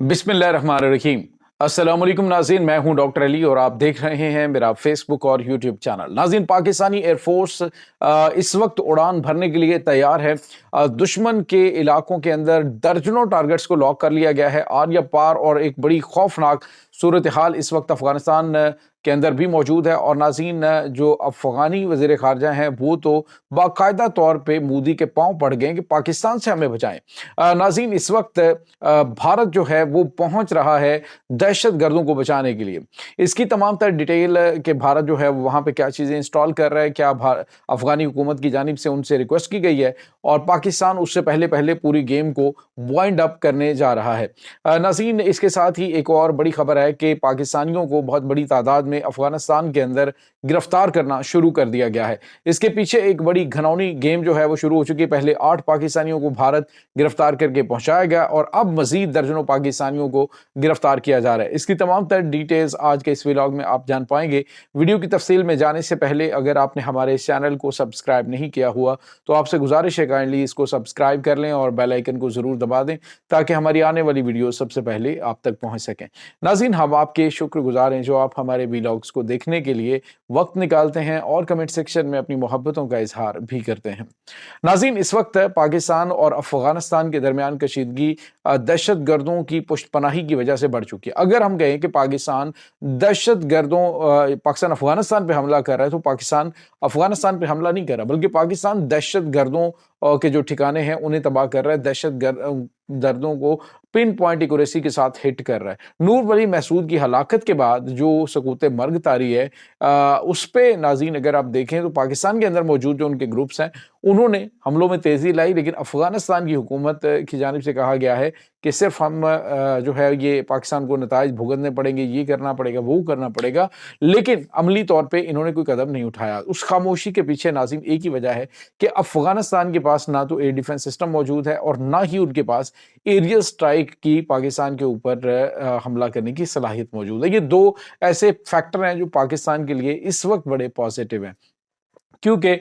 बिस्मिल्लाहिर्रहमानिर्रहीम। अस्सलाम वालेकुम नाज़रीन, मैं हूं डॉक्टर अली और आप देख रहे हैं मेरा फेसबुक और यूट्यूब चैनल। नाज़रीन, पाकिस्तानी एयरफोर्स इस वक्त उड़ान भरने के लिए तैयार है। दुश्मन के इलाकों के अंदर दर्जनों टारगेट्स को लॉक कर लिया गया है। आर या पार और एक बड़ी खौफनाक सूरत हाल इस वक्त अफगानिस्तान के अंदर भी मौजूद है। और नाज़रीन, जो अफगानी वज़ीर ख़ारजा हैं वो तो बाकायदा तौर पे मोदी के पांव पड़ गए कि पाकिस्तान से हमें बचाएं। नाज़रीन, इस वक्त भारत जो है वो पहुंच रहा है दहशत गर्दों को बचाने के लिए। इसकी तमाम तर डिटेल कि भारत जो है वहां पे क्या चीज़ें इंस्टॉल कर रहा है, क्या अफगानी हुकूमत की जानिब से उनसे रिक्वेस्ट की गई है और पाकिस्तान उससे पहले पहले पूरी गेम को वाइंड अप करने जा रहा है। नाज़रीन, इसके साथ ही एक और बड़ी खबर है कि पाकिस्तानियों को बहुत बड़ी तादाद में अफगानिस्तान के अंदर गिरफ्तार करना शुरू कर दिया गया है। इसके पीछे एक बड़ी घनौनी गेम जो है वो शुरू हो चुकी है। पहले 8 पाकिस्तानियों को भारत गिरफ्तार करके पहुंचाया गया और अब मजीद दर्जनों पाकिस्तानियों को गिरफ्तार किया जा रहा है। इसकी तमाम तर डिटेल्स आज के इस व्लॉग में आप जान पाएंगे। वीडियो की तफसील में जाने से पहले अगर आपने हमारे इस चैनल को सब्सक्राइब नहीं किया हुआ तो आपसे गुजारिश है काइंडली इसको सब्सक्राइब कर लें और बेल आइकन को जरूर दबा दें ताकि हमारी आने वाली वीडियो सबसे पहले आप तक पहुंच सकें। नाज़रीन, हम आपके शुक्रगुजार हैं जो आप हमारे व्लॉग्स को देखने के लिए वक्त निकालते हैं और कमेंट सेक्शन में अपनी मोहब्बतों का इजहार भी करते हैं। नाज़रीन, इस वक्त पाकिस्तान और अफगानिस्तान के दरमियान कशीदगी दहशत गर्दों की पुष्टपनाही की वजह से बढ़ चुकी है। अगर हम कहें कि पाकिस्तान दहशत गर्दोों पाकिस्तान अफगानिस्तान पे हमला कर रहा है तो पाकिस्तान अफगानिस्तान पे हमला नहीं कर रहा, बल्कि पाकिस्तान दहशत गर्दों के जो ठिकाने हैं उन्हें तबाह कर रहा है, दहशत दर्दों को पिन पॉइंट एक्यूरेसी के साथ हिट कर रहा है। नूर वली महसूद की हलाकत के बाद जो सकूत मर्ग तारी है उस पे नाज़रीन अगर आप देखें तो पाकिस्तान के अंदर मौजूद जो उनके ग्रुप्स हैं उन्होंने हमलों में तेजी लाई, लेकिन अफगानिस्तान की हुकूमत की जानिब से कहा गया है कि सिर्फ हम जो है ये पाकिस्तान को नताइज भुगतने पड़ेंगे, ये करना पड़ेगा, वो करना पड़ेगा, लेकिन अमली तौर पे इन्होंने कोई कदम नहीं उठाया। उस खामोशी के पीछे नाज़रीन एक ही वजह है कि अफगानिस्तान के पास ना तो एयर डिफेंस सिस्टम मौजूद है और ना ही उनके पास एरियल स्ट्राइक की पाकिस्तान के ऊपर हमला करने की सलाहियत मौजूद है। ये दो ऐसे फैक्टर हैं जो पाकिस्तान के लिए इस वक्त बड़े पॉजिटिव हैं, क्योंकि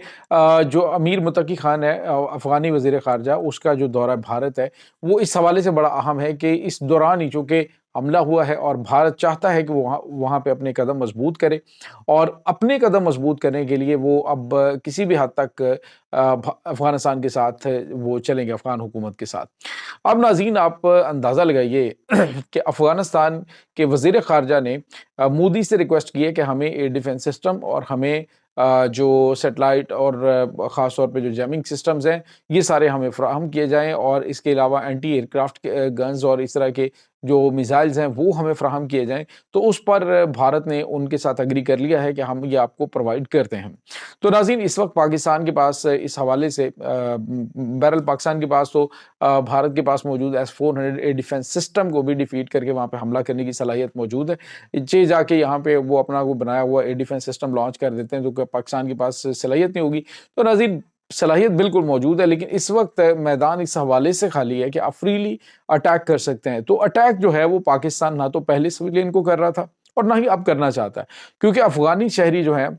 जो अमीर मुत्तकी खान है अफगानी वज़ीर ख़ारजा, उसका जो दौरा भारत है वो इस हवाले से बड़ा अहम है कि इस दौरान ही चूँकि हमला हुआ है और भारत चाहता है कि वो वहाँ पे अपने कदम मजबूत करे और अपने कदम मजबूत करने के लिए वो अब किसी भी हद तक अफगानिस्तान के साथ वो चलेंगे, अफगान हुकूमत के साथ। अब नाज़रीन, आप अंदाज़ा लगाइए कि अफगानिस्तान के वज़ीर ख़ारजा ने मोदी से रिक्वेस्ट की है कि हमें एयर डिफेंस सिस्टम और हमें जो सैटेलाइट और ख़ास तौर पे जो जैमिंग सिस्टम्स हैं ये सारे हमें फ़राहम किए जाएँ और इसके अलावा एंटी एयरक्राफ्ट गन्स और इस तरह के जो मिसाइल्स हैं वो हमें फ़राहम किए जाएँ। तो उस पर भारत ने उनके साथ एग्री कर लिया है कि हम ये आपको प्रोवाइड करते हैं। तो नाज़रीन, इस वक्त पाकिस्तान के पास इस हवाले से बहरहाल पाकिस्तान के पास तो भारत के पास मौजूद S-400 एयर डिफेंस सिस्टम को भी डिफीट करके वहाँ पे हमला करने की सलाहियत मौजूद है। जे जाके यहाँ पे वो अपना वो बनाया हुआ एयर डिफेंस सिस्टम लॉन्च कर देते हैं तो पाकिस्तान के पास सलाहियत नहीं होगी। तो नाज़रीन, सलाहियत बिल्कुल मौजूद है, लेकिन इस वक्त मैदान इस हवाले से खाली है कि आप फ्रीली अटैक कर सकते हैं। तो अटैक जो है वो पाकिस्तान ना तो पहले सिविलियन को कर रहा था और ना ही अब करना चाहता है, क्योंकि अफगानी शहरी जो है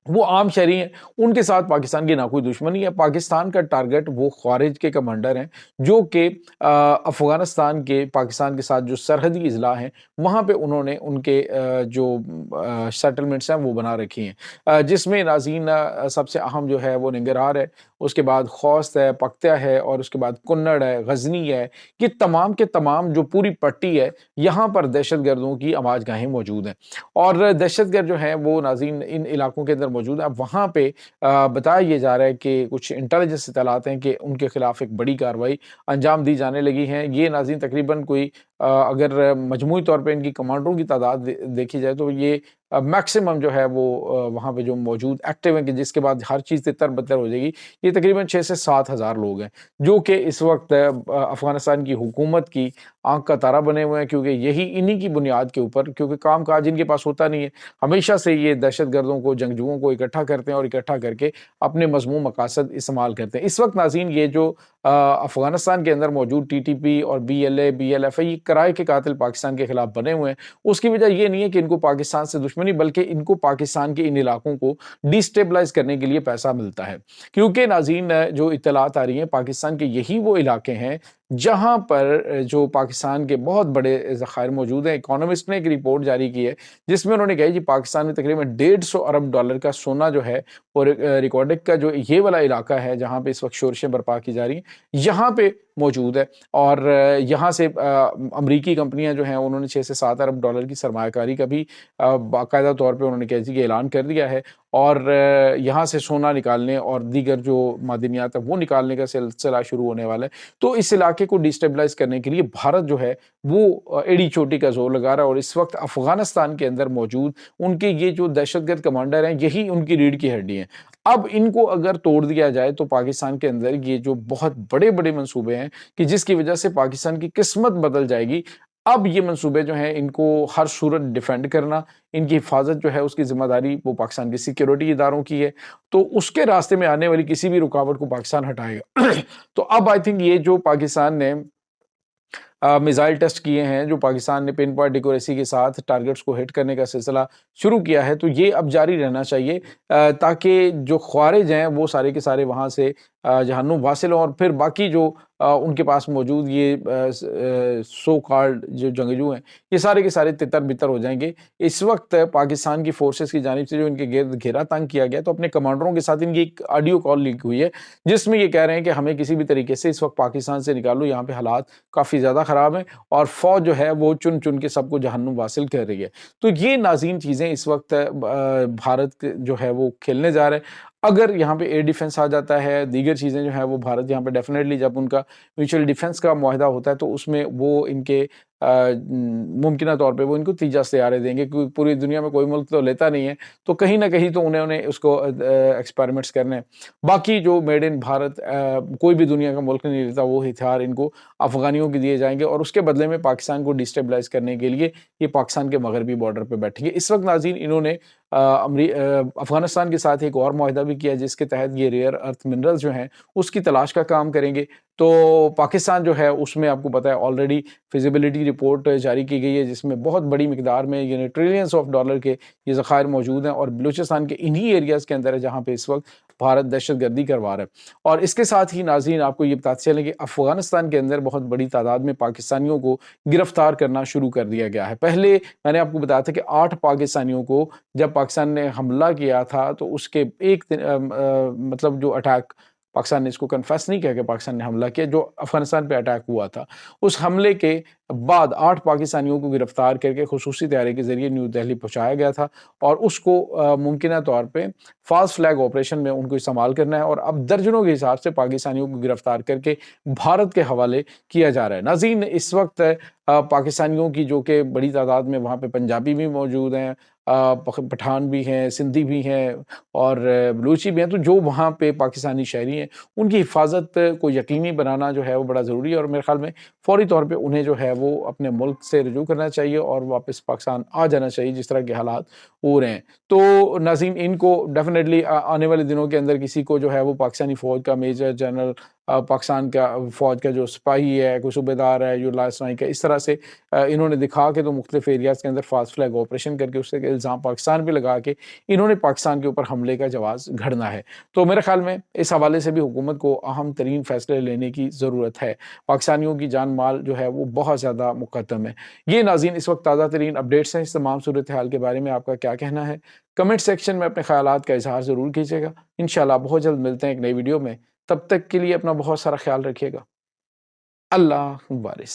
वो आम शहरी हैं, उनके साथ पाकिस्तान की ना कोई दुश्मनी है। पाकिस्तान का टारगेट वो ख़वारिज के कमांडर हैं जो कि अफ़गानिस्तान के पाकिस्तान के साथ जो सरहदी अज़ला हैं वहाँ पे उन्होंने उनके जो सेटलमेंट्स हैं वो बना रखी हैं, जिसमें नाज़रीन सबसे अहम जो है वो निंगरहार है, उसके बाद खौस्त है, पक्तिया है और उसके बाद कुन्नड़ है, गजनी है। ये तमाम के तमाम जो पूरी पट्टी है यहाँ पर दहशत गर्दों की आवाज़गाहें मौजूद हैं और दहशत गर्द जो हैं वो नाज़रीन इन इलाकों के अंदर मौजूद है। अब वहाँ पे बताया ये जा रहा है कि कुछ इंटेलिजेंस इत्तलात हैं कि उनके खिलाफ एक बड़ी कार्रवाई अंजाम दी जाने लगी है। ये नाज़रीन तकरीबन कोई अगर मजमूई तौर पे इनकी कमांडरों की तादाद देखी जाए तो ये मैक्सिमम जो है वो वहाँ पे जो मौजूद एक्टिव हैं कि जिसके बाद हर चीज़ तितर बतर हो जाएगी, ये तकरीबन 6 से 7 हज़ार लोग हैं जो कि इस वक्त अफ़गानिस्तान की हुकूमत की आंख का तारा बने हुए हैं, क्योंकि यही इन्हीं की बुनियाद के ऊपर, क्योंकि काम काज इनके पास होता नहीं है, हमेशा से ये दहशत गर्दों को, जंगजुओं को इकट्ठा करते हैं और इकट्ठा करके अपने मज़मूम मकासद इस्तेमाल करते हैं। इस वक्त नाज़रीन ये जो अफ़गानिस्तान के अंदर मौजूद TTP और BLA BLF ये किराए के कातिल पाकिस्तान के खिलाफ बने हुए हैं। उसकी वजह ये नहीं है कि इनको पाकिस्तान से दुश्मनी, बल्कि इनको पाकिस्तान के इन इलाकों को डिस्टेबलाइज करने के लिए पैसा मिलता है, क्योंकि नाज़रीन जो इत्तलात आ रही हैं पाकिस्तान के यही वो इलाके हैं जहाँ पर जो पाकिस्तान के बहुत बड़े ज़खायर मौजूद हैं। इकोनॉमिस्ट ने एक रिपोर्ट जारी की है, जिसमें उन्होंने कहा है कि पाकिस्तान में तकरीबन 150 अरब डॉलर का सोना जो है, और रिकॉर्डिक का जो ये वाला इलाका है, जहाँ पे इस वक़्त शोरशें बर्पा की जा रही हैं, यहाँ पे मौजूद है। और यहाँ से अमरीकी कंपनियाँ जो हैं, उन्होंने 6 से 7 अरब डॉलर की सरमायाकारी का भी बाकायदा तौर पे उन्होंने कह कि ऐलान कर दिया है। और यहाँ से सोना निकालने और दीगर जो मादनियात है, वो निकालने का सिलसिला शुरू होने वाला है। तो इस इलाके को डिस्टेबलाइज़ करने के लिए भारत जो है, वो एड़ी-चोटी का ज़ोर लगा रहा है। और इस वक़्त अफ़गानिस्तान के अंदर मौजूद उनके ये जो दहशतगर्द कमांडर हैं, यही उनकी रीढ़ की हड्डी हैं। अब इनको अगर तोड़ दिया जाए, तो पाकिस्तान के अंदर ये जो बहुत बड़े-बड़े मंसूबे हैं, कि जिसकी वजह से पाकिस्तान की किस्मत बदल जाएगी। अब ये मंसूबे जो हैं, इनको हर सूरत डिफेंड करना, इनकी हिफाज़त जो है, उसकी ज़िम्मेदारी वो पाकिस्तान के सिक्योरिटी इदारों की है। तो उसके रास्ते में आने वाली किसी भी रुकावट को पाकिस्तान हटाएगा। तो अब आई थिंक ये जो पाकिस्तान ने मिसाइल टेस्ट किए हैं, जो पाकिस्तान ने पिन पॉइंट एक्यूरेसी के साथ टारगेट्स को हिट करने का सिलसिला शुरू किया है, तो ये अब जारी रहना चाहिए, ताकि जो ख़वारिज हैं, वो सारे के सारे वहाँ से जहन्नुम वासिल हों। और फिर बाकी जो उनके पास मौजूद ये सो कॉल्ड जो जंगजू हैं, ये सारे के सारे तितर-बितर हो जाएँगे। इस वक़्त पाकिस्तान की फ़ोर्सेस की जानिब से जो इनके गिर्द घेरा तंग किया गया, तो अपने कमांडरों के साथ इनकी एक ऑडियो कॉल लीक हुई है, जिसमें ये कह रहे हैं कि हमें किसी भी तरीके से इस वक़्त पाकिस्तान से निकालो, यहाँ पे हालात काफ़ी ज़्यादा ख़राब हैं, और फ़ौज जो है, वो चुन-चुन के सबको जहन्नुम वासिल कर रही है। तो ये नाज़रीन चीज़ें इस वक़्त भारत जो है, वो खेलने जा रहा है। अगर यहाँ पे एयर डिफेंस आ जाता है, दीगर चीज़ें जो हैं, वो भारत यहाँ पे डेफ़िनेटली, जब उनका म्यूचुअल डिफेंस का मुआहदा होता है, तो उसमें वो इनके मुमकिना तौर पे वो इनको तीजा इख्तियारें देंगे, क्योंकि पूरी दुनिया में कोई मुल्क तो लेता नहीं है, तो कहीं न कहीं तो उन्होंने उसको एक्सपेरिमेंट्स करने हैं। बाकी जो मेड इन भारत कोई भी दुनिया का मुल्क नहीं लेता, वो हथियार इनको अफ़गानियों को दिए जाएँगे, और उसके बदले में पाकिस्तान को डिस्टेबलाइज़ करने के लिए ये पाकिस्तान के मगरबी बॉर्डर पे बैठेंगे। इस वक़्त नाज़रीन, इन्होंने अफ़गानिस्तान के साथ एक और मुआहदा भी किया, जिसके तहत ये रेयर अर्थ मिनरल्स जो हैं, उसकी तलाश का काम करेंगे। तो पाकिस्तान जो है, उसमें आपको पता है ऑलरेडी फिज़िबिलिटी रिपोर्ट जारी की गई है, जिसमें बहुत बड़ी मिकदार में, यानी ट्रिलियंस ऑफ डॉलर के ये ज़खायर मौजूद हैं, और बलूचिस्तान के इन्हीं एरियाज़ के अंदर है, जहाँ पे इस वक़्त भारत दहशतगर्दी करवा रहा है। और इसके साथ ही नाज़रीन, आपको ये बताते चलें कि अफ़गानिस्तान के अंदर बहुत बड़ी तादाद में पाकिस्तानियों को गिरफ्तार करना शुरू कर दिया गया है। पहले मैंने आपको बताया था कि 8 पाकिस्तानियों को जब पाकिस्तान ने हमला किया था, तो उसके एक दिन मतलब जो अटैक, पाकिस्तान ने इसको कन्फेस नहीं किया कि पाकिस्तान ने हमला किया, जो अफ़गानिस्तान पे अटैक हुआ था, उस हमले के बाद 8 पाकिस्तानियों को गिरफ्तार करके खुसूसी तैयारी के ज़रिए न्यू दिल्ली पहुँचाया गया था, और उसको मुमकिना तौर पे फ़ाल्स फ्लैग ऑपरेशन में उनको इस्तेमाल करना है, और अब दर्जनों के हिसाब से पाकिस्तानियों को गिरफ्तार करके भारत के हवाले किया जा रहा है। नाज़रीन, इस वक़्त पाकिस्तानियों की, जो कि बड़ी तादाद में वहाँ पे पंजाबी भी मौजूद हैं, पठान भी हैं, सिंधी भी हैं, और बलूची भी हैं, तो जो वहाँ पे पाकिस्तानी शहरी हैं, उनकी हिफाज़त को यकीनी बनाना जो है, वो बड़ा ज़रूरी है। और मेरे ख़्याल में फ़ौरी तौर पे उन्हें जो है, वो अपने मुल्क से रुजू करना चाहिए, और वापस पाकिस्तान आ जाना चाहिए, जिस तरह के हालात हो रहे हैं। तो नाज़रीन, इनको डेफ़िनेटली आने वाले दिनों के अंदर किसी को जो है, वो पाकिस्तानी फ़ौज का मेजर जनरल, पाकिस्तान का फ़ौज का जो सिपाही है, कोई सूबेदार है, जो लाइसेंस है, इस तरह से इन्होंने दिखा के, तो मुख्तलिफ एरियाज़ के अंदर फ़ास्ट फ्लैग ऑपरेशन करके उससे इल्ज़ाम पाकिस्तान पे लगा के इन्होंने पाकिस्तान के ऊपर हमले का जवाज़ घड़ना है। तो मेरे ख़्याल में इस हवाले से भी हुकूमत को अहम तरीन फ़ैसले लेने की ज़रूरत है। पाकिस्तानियों की जान माल जो है, वो बहुत ज़्यादा मुक़द्दम है। ये नाज़रीन, इस वक्त ताज़ा तरीन अपडेट्स हैं। इस तमाम सूरत हाल के बारे में आपका क्या कहना है? कमेंट सेक्शन में अपने ख़यालात का इज़हार ज़रूर कीजिएगा। इंशाअल्लाह बहुत जल्द मिलते हैं एक नई वीडियो में। तब तक के लिए अपना बहुत सारा ख्याल रखिएगा। अल्लाह वारिस।